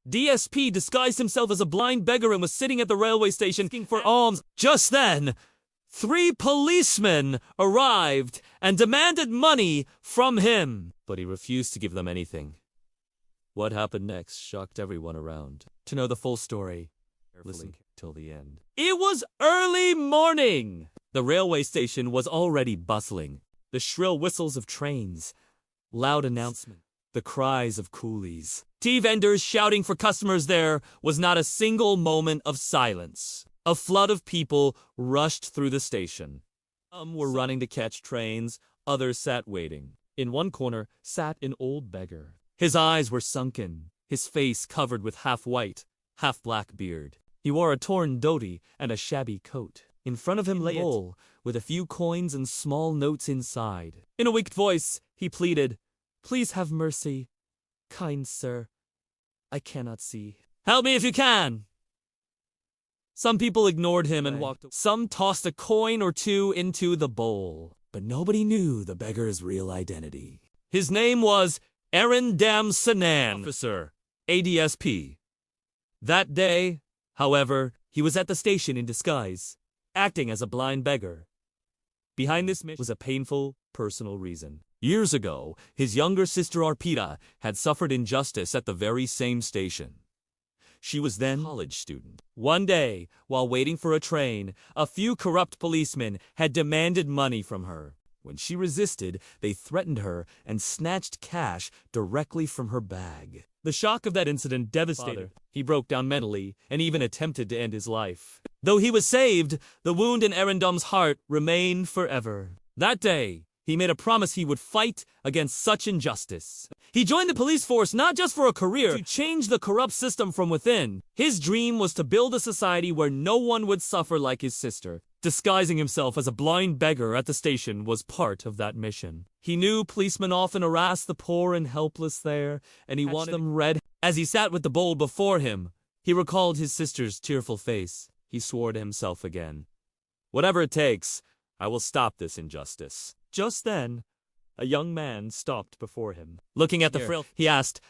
DSP disguised himself as a blind beggar and was sitting at the railway station asking for alms. Just then, 3 policemen arrived and demanded money from him, but he refused to give them anything. What happened next shocked everyone around. To know the full story, listen till the end. It was early morning. The railway station was already bustling. The shrill whistles of trains, loud announcements, the cries of coolies. Tea vendors shouting for customers. There was not a single moment of silence. A flood of people rushed through the station. Some were running to catch trains, others sat waiting. In one corner sat an old beggar. His eyes were sunken, his face covered with half-white, half-black beard. He wore a torn dhoti and a shabby coat. In front of him lay a bowl with a few coins and small notes inside. In a weak voice, he pleaded, "Please have mercy, kind sir. I cannot see. Help me if you can." Some people ignored him and walked away. Some tossed a coin or two into the bowl. But nobody knew the beggar's real identity. His name was Arindam Sanan, officer, ADSP. That day, however, he was at the station in disguise, acting as a blind beggar. Behind this mission was a painful, personal reason. Years ago, his younger sister Arpita had suffered injustice at the very same station. She was then a college student. One day, while waiting for a train, a few corrupt policemen had demanded money from her. When she resisted, they threatened her and snatched cash directly from her bag. The shock of that incident devastated him. He broke down mentally and even attempted to end his life. Though he was saved, the wound in Arindam's heart remained forever. That day, he made a promise he would fight against such injustice. He joined the police force not just for a career, to change the corrupt system from within. His dream was to build a society where no one would suffer like his sister. Disguising himself as a blind beggar at the station was part of that mission. He knew policemen often harassed the poor and helpless there, and he wanted them red. As he sat with the bowl before him, he recalled his sister's tearful face. He swore to himself again, "Whatever it takes, I will stop this injustice." Just then, a young man stopped before him. Looking at the frill, he asked,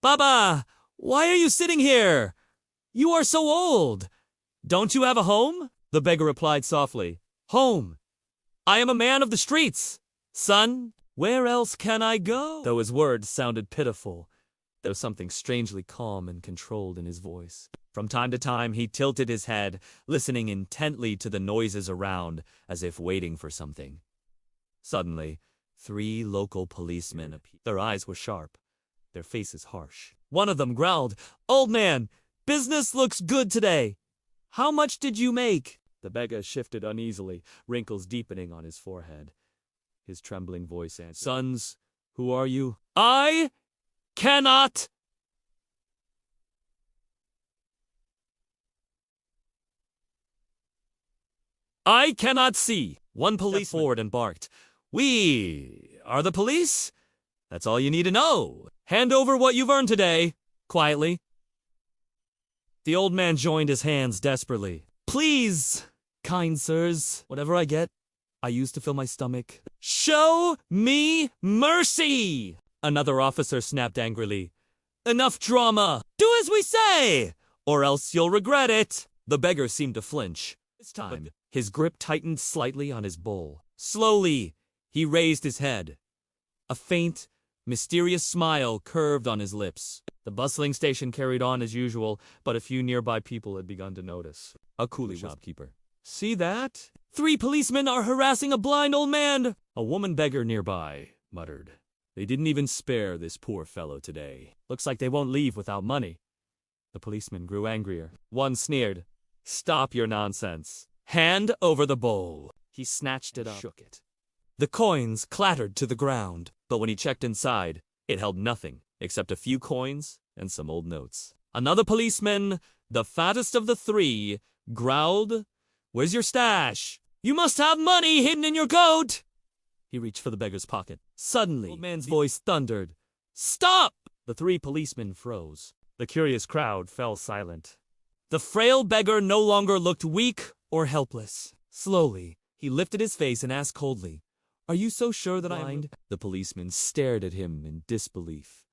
"Baba, why are you sitting here? You are so old. Don't you have a home?" The beggar replied softly, "Home? I am a man of the streets. Son, where else can I go?" Though his words sounded pitiful, there was something strangely calm and controlled in his voice. From time to time, he tilted his head, listening intently to the noises around, as if waiting for something. Suddenly, 3 local policemen appeared. Their eyes were sharp, their faces harsh. One of them growled, "Old man, business looks good today. How much did you make?" The beggar shifted uneasily, wrinkles deepening on his forehead. His trembling voice answered, "Sons, who are you?" I cannot see." One policeman stepped forward and barked, "We are the police? That's all you need to know. Hand over what you've earned today." Quietly. The old man joined his hands desperately. "Please, kind sirs, whatever I get, I use to fill my stomach." "Show me mercy!" Another officer snapped angrily. "Enough drama! Do as we say, or else you'll regret it." The beggar seemed to flinch. This time, his grip tightened slightly on his bowl. Slowly, he raised his head. A faint, mysterious smile curved on his lips. The bustling station carried on as usual, but a few nearby people had begun to notice. A coolie shopkeeper. "See that? 3 policemen are harassing a blind old man!" A woman beggar nearby muttered. "They didn't even spare this poor fellow today. Looks like they won't leave without money." The policeman grew angrier. One sneered, "Stop your nonsense. Hand over the bowl." He snatched it up, shook it. The coins clattered to the ground, but when he checked inside, it held nothing except a few coins and some old notes. Another policeman, the fattest of the 3, growled, "Where's your stash? You must have money hidden in your coat." He reached for the beggar's pocket. Suddenly, the old man's voice thundered, "Stop!" The 3 policemen froze. The curious crowd fell silent. The frail beggar no longer looked weak or helpless. Slowly, he lifted his face and asked coldly, "Are you so sure that I'm blind?" The policemen stared at him in disbelief.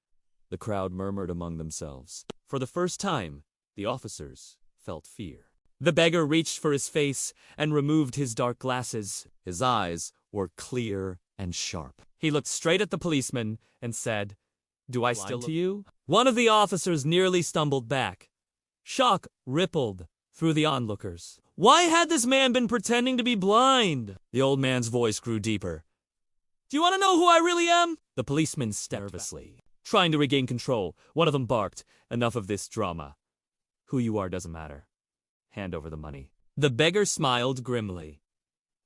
The crowd murmured among themselves. For For the first time, the officers felt fear. The beggar reached for his face and removed his dark glasses. His eyes were clear and sharp. He looked straight at the policeman and said, "Do I still look to you?" One of the officers nearly stumbled back. Shock rippled through the onlookers. Why had this man been pretending to be blind? The old man's voice grew deeper. "Do you want to know who I really am?" The policeman stepped nervously. Trying to regain control, one of them barked, "Enough of this drama. Who you are doesn't matter. Hand over the money." The beggar smiled grimly.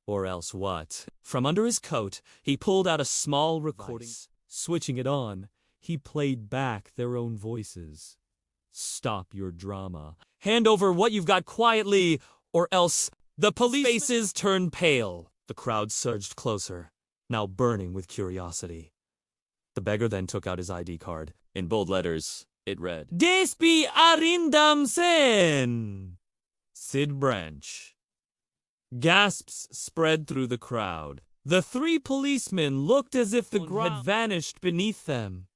Or else what? From under his coat, he pulled out a small recording. Switching it on, he played back their own voices. "Stop your drama. Hand over what you've got quietly, or else..." The police faces turned pale. The crowd surged closer, now burning with curiosity. The beggar then took out his ID card. In bold letters, it read, "DSP Arindam Sen, Sid Branch." Gasps spread through the crowd. The three policemen looked as if the ground had vanished beneath them.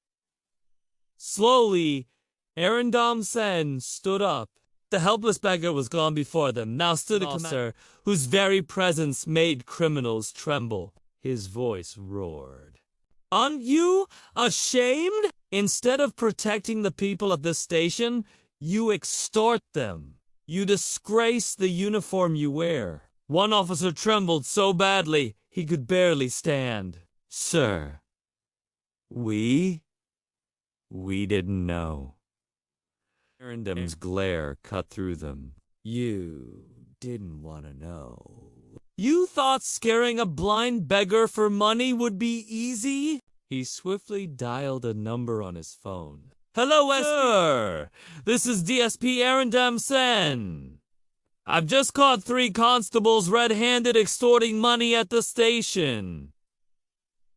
Slowly, Arindam Sen stood up. The helpless beggar was gone before them. Now stood an officer whose very presence made criminals tremble. His voice roared. "Aren't you ashamed? Instead of protecting the people at this station, you extort them. You disgrace the uniform you wear." One officer trembled so badly he could barely stand. "Sir, we didn't know." Arindam's glare cut through them. "You didn't want to know. You thought scaring a blind beggar for money would be easy?" He swiftly dialed a number on his phone. "Hello, sir. This is DSP Arindam Sen. I've just caught 3 constables red-handed extorting money at the station.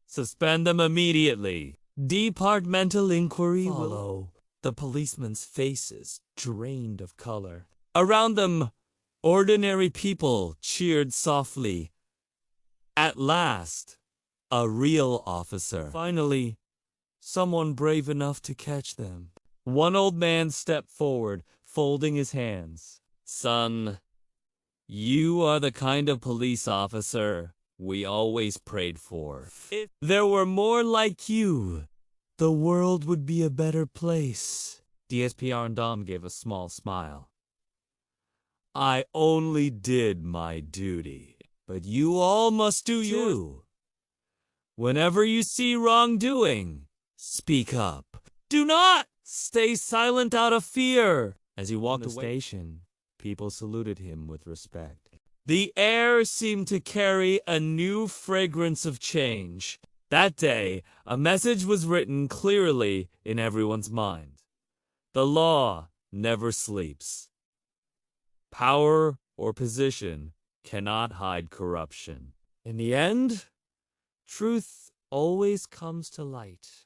Suspend them immediately. Departmental inquiry will follow." The policemen's faces drained of color. Around them, ordinary people cheered softly. At last, a real officer. Finally, someone brave enough to catch them. One old man stepped forward, folding his hands. "Son, you are the kind of police officer we always prayed for. If there were more like you, the world would be a better place." DSP Arindam gave a small smile. "I only did my duty, but you all must do yours. Whenever you see wrongdoing, speak up. Do not stay silent out of fear." As he walked away from the station, people saluted him with respect. The air seemed to carry a new fragrance of change. That day, a message was written clearly in everyone's mind. The law never sleeps. Power or position cannot hide corruption. In the end, truth always comes to light.